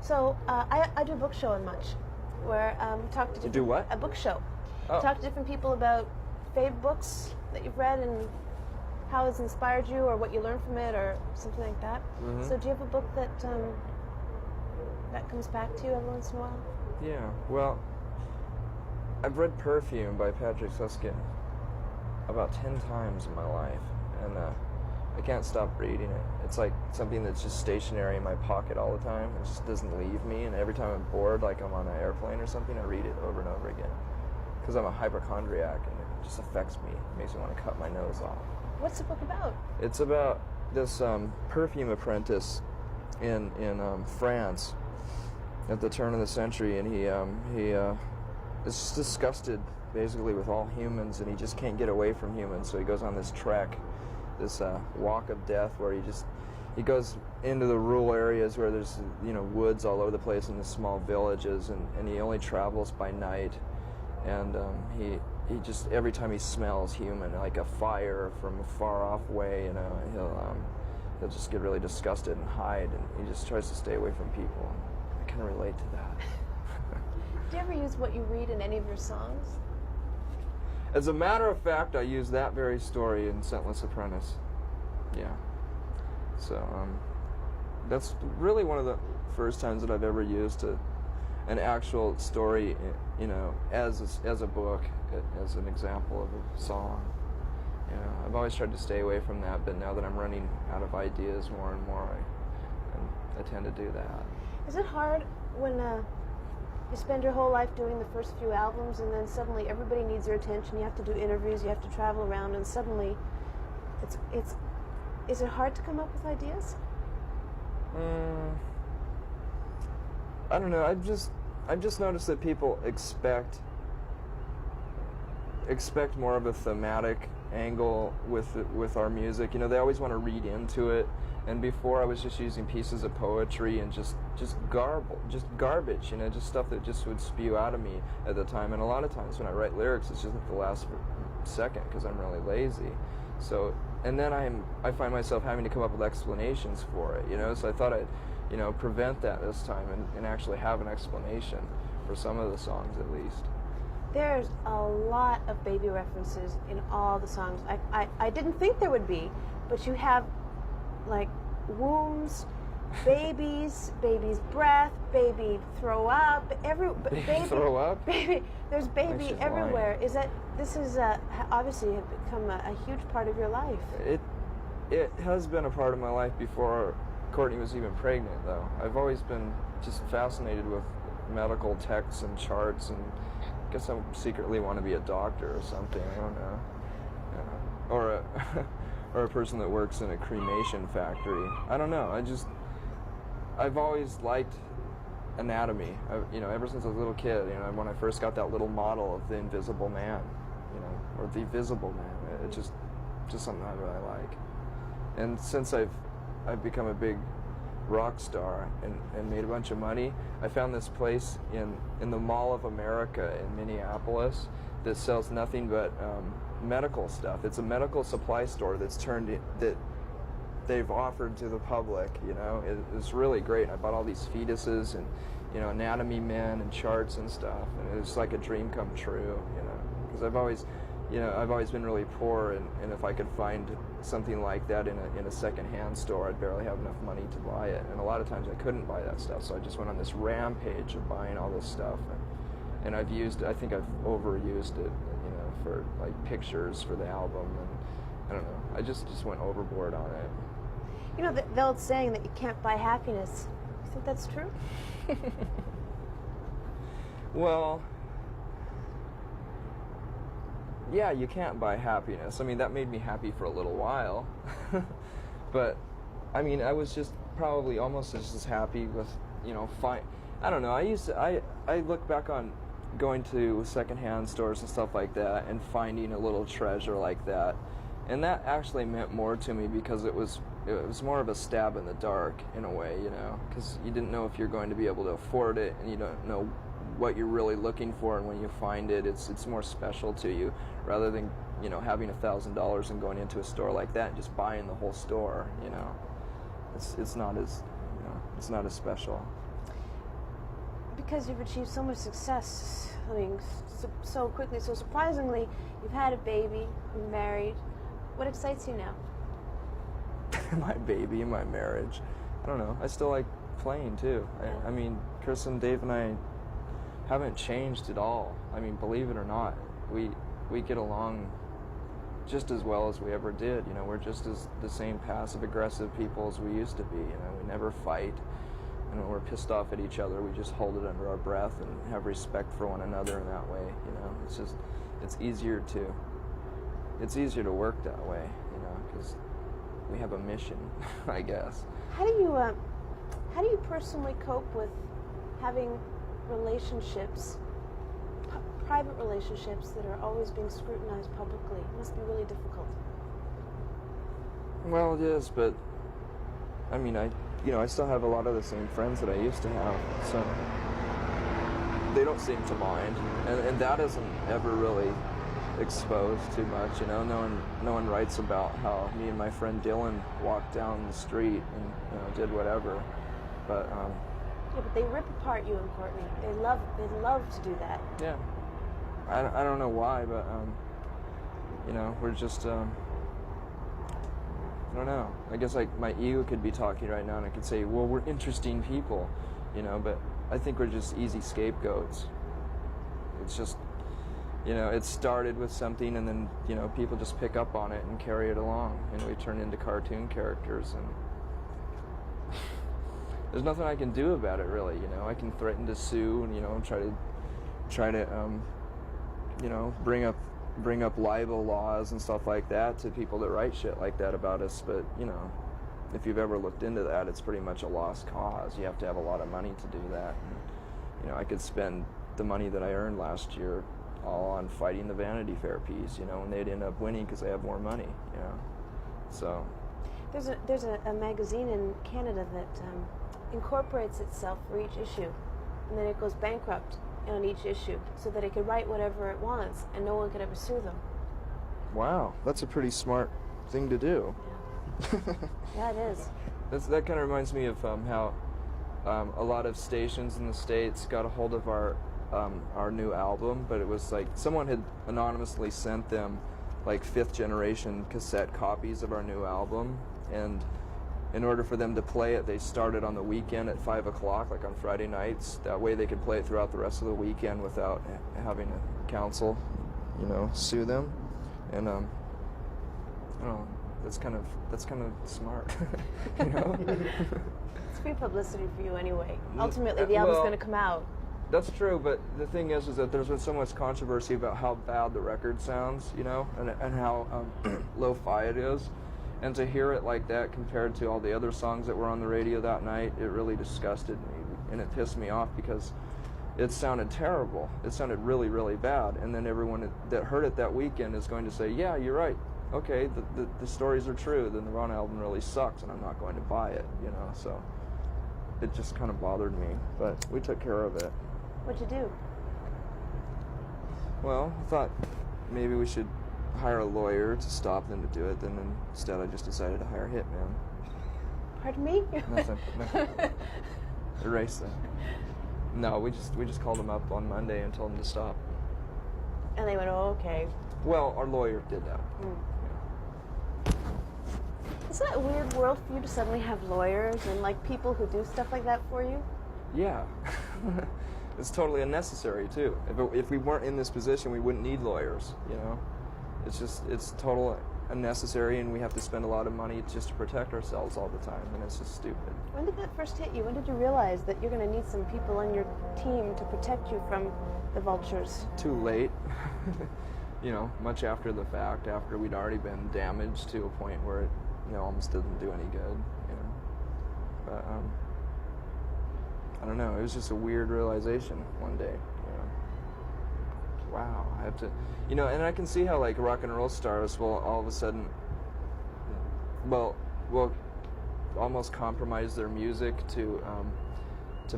So I do a book show in Much, where we talk to different, do what? A book show. Oh. Talk to different people about favorite books that you've read and how it's inspired you, or what you learned from it, or something like that. Mm-hmm. So do you have a book that that comes back to you every once in a while? Yeah, well, I've read Perfume by Patrick Susskind about 10 times in my life, and I can't stop reading it. It's like something that's just stationary in my pocket all the time. It just doesn't leave me, and every time I'm bored, like I'm on an airplane or something, I read it over and over again. Because I'm a hypochondriac, and it just affects me. It makes me want to cut my nose off. What's the book about? It's about this perfume apprentice in France at the turn of the century, and he is just disgusted basically with all humans, and he just can't get away from humans. So he goes on this trek, this walk of death, where he goes into the rural areas where there's woods all over the place in the small villages, and he only travels by night, and he just, every time he smells human, like a fire from a far off way, he'll just get really disgusted and hide, and he just tries to stay away from people. I can relate to that. Do you ever use what you read in any of your songs? As a matter of fact, I use that very story in Scentless Apprentice. Yeah. So that's really one of the first times that I've ever used an actual story, as a book, as an example of a song. I've always tried to stay away from that, but now that I'm running out of ideas more and more, I tend to do that. Is it hard when you spend your whole life doing the first few albums, and then suddenly everybody needs your attention, you have to do interviews, you have to travel around, and suddenly is it hard to come up with ideas? I don't know. I've just noticed that people expect more of a thematic angle with our music. They always want to read into it. And before, I was just using pieces of poetry and just garbage, just stuff that just would spew out of me at the time. And a lot of times when I write lyrics, it's just at the last second because I'm really lazy. So, and then I find myself having to come up with explanations for it, So I thought I'd, prevent that this time and actually have an explanation for some of the songs at least. There's a lot of baby references in all the songs. I didn't think there would be, but you have like wombs, baby's breath, baby throw up, baby throw up. Baby, there's baby everywhere. Lying. This is obviously have become a huge part of your life. It has been a part of my life before Courtney was even pregnant, though. I've always been just fascinated with medical texts and charts, and I guess I secretly want to be a doctor or something. I don't know, or a person that works in a cremation factory. I don't know. I've always liked anatomy. Ever since I was a little kid. When I first got that little model of the Invisible Man, or the Visible Man. It's just something I really like. And since I've become a big rock star and made a bunch of money, I found this place in the Mall of America in Minneapolis that sells nothing but medical stuff. It's a medical supply store that they've offered to the public. It's really great. I bought all these fetuses and anatomy men and charts and stuff, and it's like a dream come true. Because I've always been really poor, and if I could find something like that in a secondhand store, I'd barely have enough money to buy it, and a lot of times I couldn't buy that stuff, so I just went on this rampage of buying all this stuff, and I think I've overused it, for like pictures for the album, and I don't know, I just went overboard on it. The old saying that you can't buy happiness. You think that's true? Well, yeah, you can't buy happiness. I mean, that made me happy for a little while. But, I mean, I was just probably almost just as happy with, I don't know, I look back on going to secondhand stores and stuff like that and finding a little treasure like that. And that actually meant more to me because it was more of a stab in the dark in a way, because you didn't know if you're going to be able to afford it, and you don't know what you're really looking for, and when you find it, it's more special to you rather than having $1,000 and going into a store like that and just buying the whole store. It's not as special. because you've achieved so much success, I mean, so quickly, so surprisingly, you've had a baby, you're married. What excites you now? My baby, my marriage. I don't know. I still like playing too. Yeah. I mean, Chris and Dave and I haven't changed at all. I mean, believe it or not, we get along just as well as we ever did. You know, we're just as the same passive aggressive people as we used to be. You know, we never fight. And when we're pissed off at each other, we just hold it under our breath and have respect for one another in that way. You know, it's just, it's easier to work that way, you know, because we have a mission, I guess. How do you personally cope with having relationships, private relationships that are always being scrutinized publicly? It must be really difficult. Well, it is, but I mean, I still have a lot of the same friends that I used to have, so they don't seem to mind, and that isn't ever really exposed too much. You know, no one writes about how me and my friend Dylan walked down the street and did whatever, but yeah, but they rip apart you and Courtney. They love to do that. Yeah, I don't know why, but you know, we're just I don't know. I guess like my ego could be talking right now and I could say, well, we're interesting people, you know, but I think we're just easy scapegoats. It's just, you know, it started with something and then, you know, people just pick up on it and carry it along and we turn into cartoon characters, and there's nothing I can do about it really, you know. I can threaten to sue and, you know, try to you know, bring up libel laws and stuff like that to people that write shit like that about us, but, you know, if you've ever looked into that, it's pretty much a lost cause. You have to have a lot of money to do that. And, you know, I could spend the money that I earned last year all on fighting the Vanity Fair piece, you know, and they'd end up winning because they have more money, you know. So there's a magazine in Canada that incorporates itself for each issue, and then it goes bankrupt on each issue so that it could write whatever it wants and no one could ever sue them. Wow, that's a pretty smart thing to do. Yeah, yeah, it is. That kind of reminds me of how a lot of stations in the States got a hold of our new album, but it was like someone had anonymously sent them like 5th generation cassette copies of our new album, and in order for them to play it, they started on the weekend at 5 o'clock, like on Friday nights. That way they could play it throughout the rest of the weekend without having a counsel, you know, sue them. And I don't know, that's kind of smart, you know. It's free publicity for you anyway. Ultimately, the album's going to come out. That's true, but the thing is that there's been so much controversy about how bad the record sounds, you know, and how lo-fi it is. And to hear it like that compared to all the other songs that were on the radio that night, it really disgusted me. And it pissed me off because it sounded terrible. It sounded really, really bad. And then everyone that heard it that weekend is going to say, yeah, you're right. Okay, the stories are true. Then the Ron album really sucks and I'm not going to buy it, you know. So it just kind of bothered me. But we took care of it. What'd you do? Well, I thought maybe we should hire a lawyer to stop them to do it. Then instead I just decided to hire a hitman. Pardon me? Nothing. Erase that. No, we just called them up on Monday and told them to stop. And they went, oh, okay. Well, our lawyer did that. Yeah. Isn't that a weird world for you to suddenly have lawyers and like people who do stuff like that for you? Yeah. It's totally unnecessary too. If we weren't in this position, we wouldn't need lawyers, you know. It's total unnecessary, and we have to spend a lot of money just to protect ourselves all the time, and it's just stupid. When did that first hit you? When did you realize that you're going to need some people on your team to protect you from the vultures? Too late. You know, much after the fact, after we'd already been damaged to a point where it, you know, almost didn't do any good, you know. But I don't know, it was just a weird realization one day, you know. Wow, I have to, you know, and I can see how like rock and roll stars will all of a sudden, will almost compromise their music to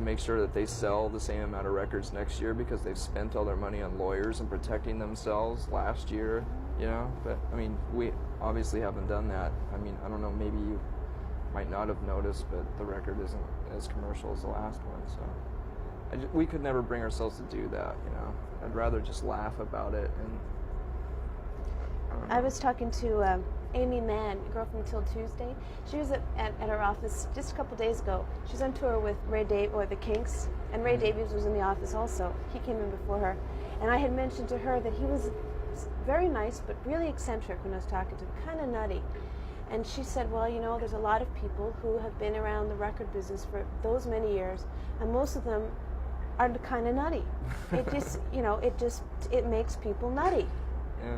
make sure that they sell the same amount of records next year because they've spent all their money on lawyers and protecting themselves last year, you know. But I mean, we obviously haven't done that. I mean, I don't know, maybe you might not have noticed, but the record isn't as commercial as the last one, so we could never bring ourselves to do that, you know. I'd rather just laugh about it. And I was talking to Amy Mann, a girl from Till Tuesday. She was at her office just a couple days ago. She's on tour with the Kinks, and Ray Davies was in the office also. He came in before her. And I had mentioned to her that he was very nice, but really eccentric when I was talking to him, kind of nutty. And she said, well, you know, there's a lot of people who have been around the record business for those many years, and most of them are kind of nutty. It just, you know, it makes people nutty. yeah.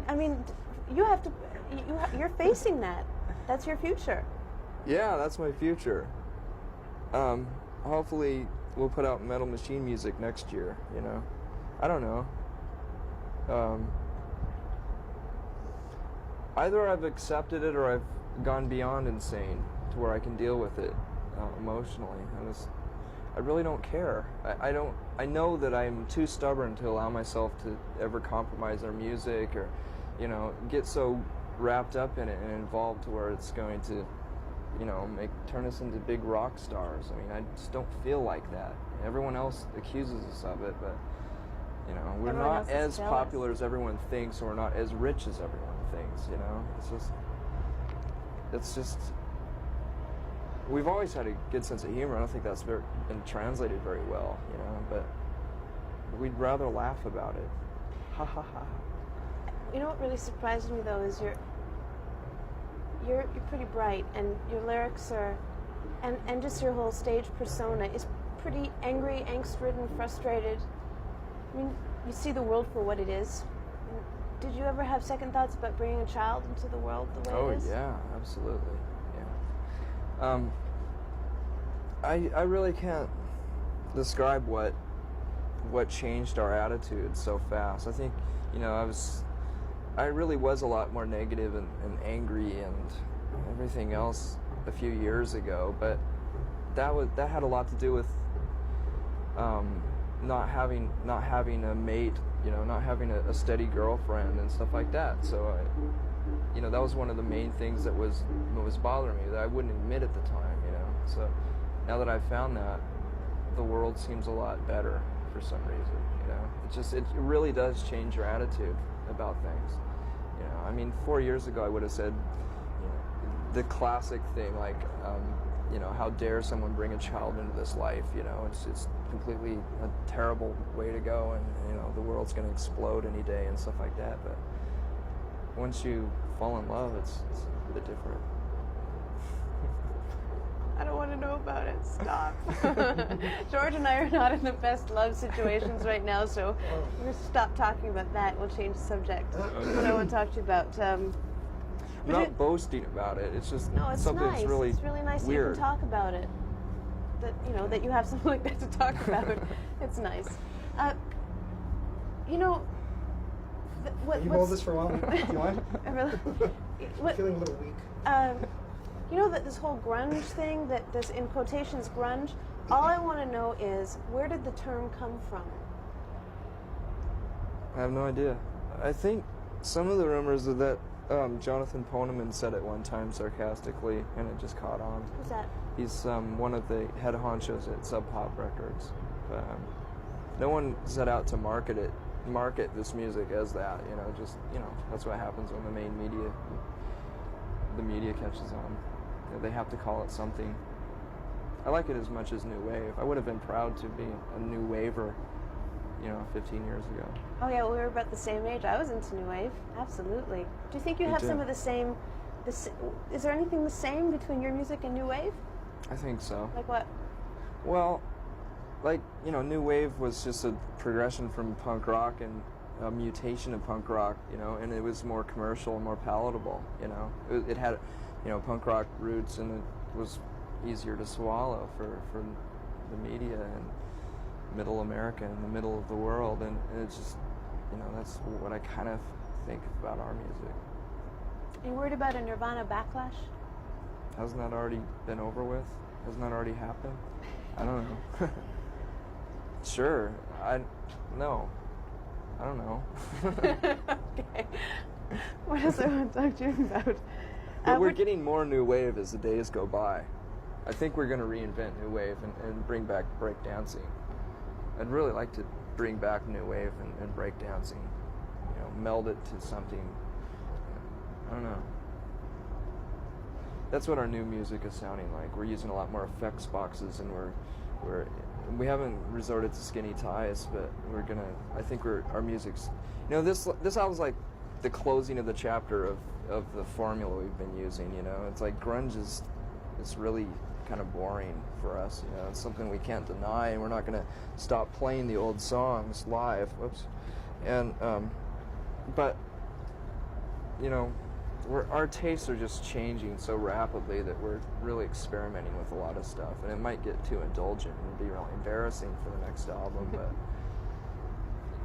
I mean, you have to, you're facing that. That's your future. Yeah, that's my future. Hopefully we'll put out Metal Machine music next year, you know. I don't know. Either I've accepted it or I've gone beyond insane to where I can deal with it emotionally. I really don't care. I know that I'm too stubborn to allow myself to ever compromise our music or, you know, get so wrapped up in it and involved to where it's going to, you know, turn us into big rock stars. I mean, I just don't feel like that. Everyone else accuses us of it, but, you know, we're Everyone not else is as jealous. popular as everyone thinks, or we're not as rich as everyone thinks, you know? It's just, we've always had a good sense of humor. I don't think that's been translated very well, you know, but we'd rather laugh about it. Ha ha ha. You know what really surprised me though is you're pretty bright, and your lyrics are, and just your whole stage persona is pretty angry, angst-ridden, frustrated. I mean, you see the world for what it is. Did you ever have second thoughts about bringing a child into the world the way it is? Oh yeah, absolutely. Yeah. I really can't describe what changed our attitude so fast. I think, you know, I really was a lot more negative and angry and everything else a few years ago, but that had a lot to do with not having a mate, you know, not having a steady girlfriend and stuff like that. So you know, that was one of the main things that was bothering me, that I wouldn't admit at the time, you know. So now that I've found that, the world seems a lot better for some reason, you know. It really does change your attitude about things, you know. I mean, 4 years ago I would have said, you know, the classic thing like, you know, how dare someone bring a child into this life, you know. It's completely a terrible way to go, and, you know, the world's going to explode any day and stuff like that. But once you fall in love, it's a bit different. I don't want to know about it. Stop. George and I are not in the best love situations right now, so we're going to stop talking about that. We'll change the subject. What I want to talk to you about. I'm not boasting about it. It's just No, it's something nice. that's really It's really nice weird. that you can talk about it. That, you know, that you have something like that to talk about. It's nice. You know, You hold this for a while? Do you mind? I'm feeling a little weak. You know that this whole grunge thing, that this in quotations grunge, all I want to know is, where did the term come from? I have no idea. I think some of the rumors are that Jonathan Poneman said it one time sarcastically, and it just caught on. Who's that? He's one of the head honchos at Sub Pop Records. But, no one set out to market this music as that, you know. Just, you know, that's what happens when the media catches on. You know, they have to call it something. I like it as much as new wave. I would have been proud to be a new waver, you know, 15 years ago. Oh yeah, well, we were about the same age. I was into new wave, absolutely. Do you think you Me have too. some of the same? Is there anything the same between your music and new wave? I think so. Like what? Well, like, you know, new wave was just a progression from punk rock and a mutation of punk rock, you know, and it was more commercial and more palatable, you know. It had, you know, punk rock roots, and it was easier to swallow for the media and middle America and the middle of the world, and it's just, you know, that's what I kind of think about our music. Are you worried about a Nirvana backlash? Hasn't that already been over with? Hasn't that already happened? I don't know. Sure. No. I don't know. Okay. What else I want to talk to you about? But we're getting more new wave as the days go by. I think we're going to reinvent new wave and bring back breakdancing. I'd really like to bring back new wave and breakdancing, you know, meld it to something. I don't know. That's what our new music is sounding like. We're using a lot more effects boxes, and we haven't resorted to skinny ties, but I think our music's, you know, this album's like the closing of the chapter of the formula we've been using, you know. It's like grunge is really kind of boring for us, you know. It's something we can't deny, and we're not going to stop playing the old songs live. Whoops. And but you know, our tastes are just changing so rapidly that we're really experimenting with a lot of stuff, and it might get too indulgent and be really embarrassing for the next album, but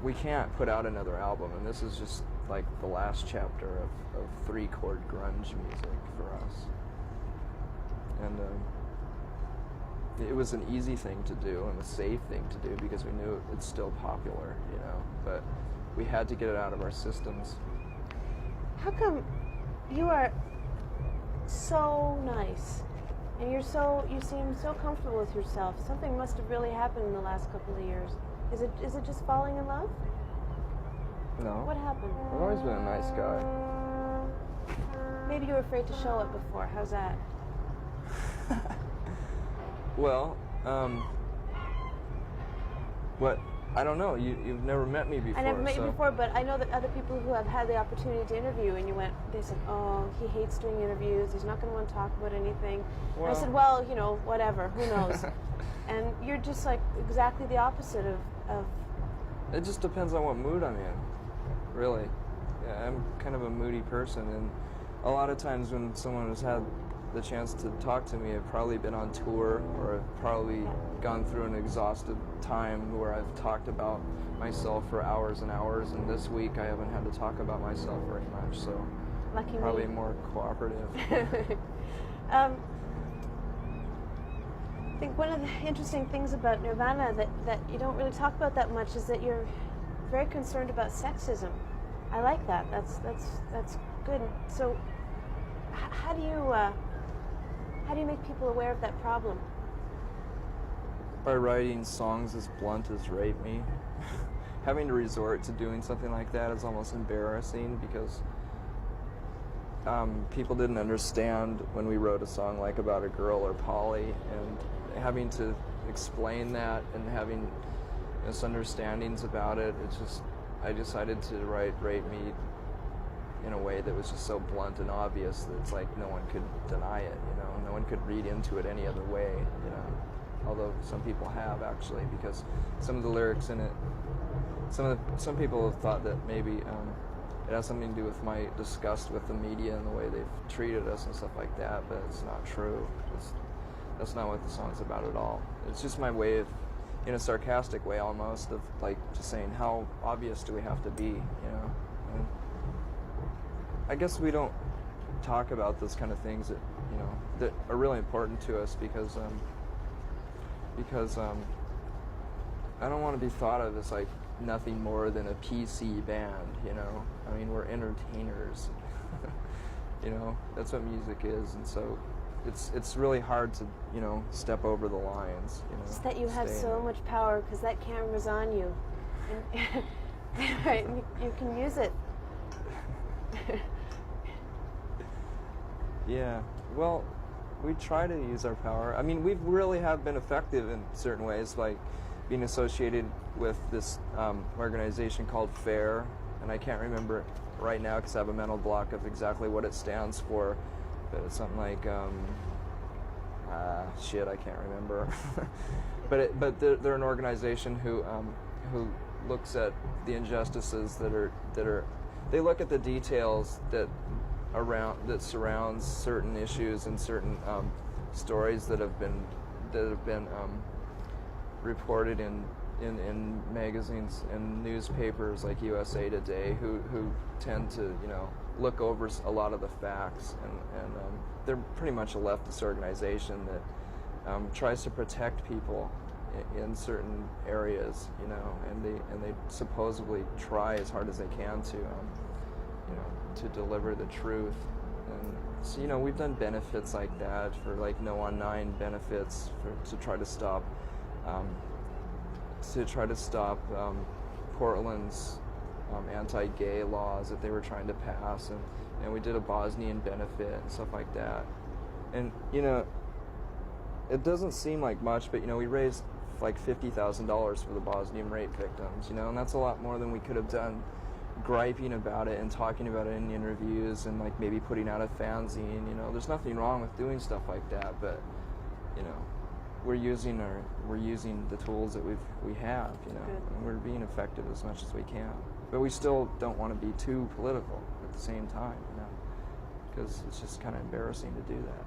we can't put out another album, and this is just like the last chapter of 3-chord grunge music for us. And it was an easy thing to do and a safe thing to do because we knew it's still popular, you know, but we had to get it out of our systems. How come you are so nice and you seem so comfortable with yourself? Something must have really happened in the last couple of years. Is it just falling in love? No. What happened? I've always been a nice guy. Maybe you were afraid to show it before. How's that? Well, I don't know. You've never met me before. I never met you before, but I know that other people who have had the opportunity to interview, and they said, oh, he hates doing interviews. He's not going to want to talk about anything. Well, and I said, well, you know, whatever. Who knows? And you're just like exactly the opposite of... It just depends on what mood I'm in, really. Yeah, I'm kind of a moody person, and a lot of times when someone has had the chance to talk to me, I've probably been on tour, or I've probably gone through an exhaustive time where I've talked about myself for hours and hours, and this week I haven't had to talk about myself very much, so lucky probably me. more cooperative. I think one of the interesting things about Nirvana that you don't really talk about that much is that you're very concerned about sexism. I like that. That's good. So how do you make people aware of that problem? By writing songs as blunt as Rape Me. Having to resort to doing something like that is almost embarrassing because people didn't understand when we wrote a song like About a Girl or Polly, and having to explain that and having misunderstandings about it, I decided to write Rape Me in a way that was just so blunt and obvious that it's like no one could deny it, you know, no one could read into it any other way, you know, although some people have actually, because some of the lyrics in it, some people have thought that maybe it has something to do with my disgust with the media and the way they've treated us and stuff like that, but it's not true. That's not what the song's about at all. It's just my way of, in a sarcastic way almost, of like just saying how obvious do we have to be, you know. And I guess we don't talk about those kind of things that, you know, that are really important to us because I don't want to be thought of as like nothing more than a PC band, you know. I mean, we're entertainers. You know, that's what music is, and so it's really hard to, you know, step over the lines, you know. It's that you have so much power because that camera's on you. And right, you can use it. Yeah, well, we try to use our power. I mean, we really have been effective in certain ways, like being associated with this organization called FAIR, and I can't remember right now because I have a mental block of exactly what it stands for, but it's something like, I can't remember. but they're an organization who looks at the injustices that are they look at the details that surrounds certain issues and certain stories that have been reported in magazines and newspapers like USA Today, who tend to, you know, look over a lot of the facts, and they're pretty much a leftist organization that tries to protect people in certain areas, you know, and they supposedly try as hard as they can to, you know, to deliver the truth. And so, you know, we've done benefits like that for like No on 9 benefits to try to stop Portland's anti-gay laws that they were trying to pass, and we did a Bosnian benefit and stuff like that. And you know, it doesn't seem like much, but you know, we raised like $50,000 for the Bosnian rape victims, you know, and that's a lot more than we could have done griping about it and talking about it in interviews and like maybe putting out a fanzine. You know, there's nothing wrong with doing stuff like that, but you know, we're using the tools that we have, you know, and we're being effective as much as we can. But we still don't want to be too political at the same time, you know, because it's just kind of embarrassing to do that.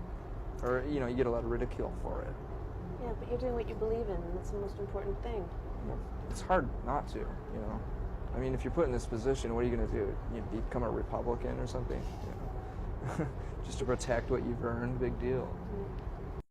Or, you know, you get a lot of ridicule for it. Yeah, but you're doing what you believe in, and that's the most important thing. Well, it's hard not to, you know. I mean, if you're put in this position, what are you going to do? You become a Republican or something? You know? Just to protect what you've earned, big deal. Mm.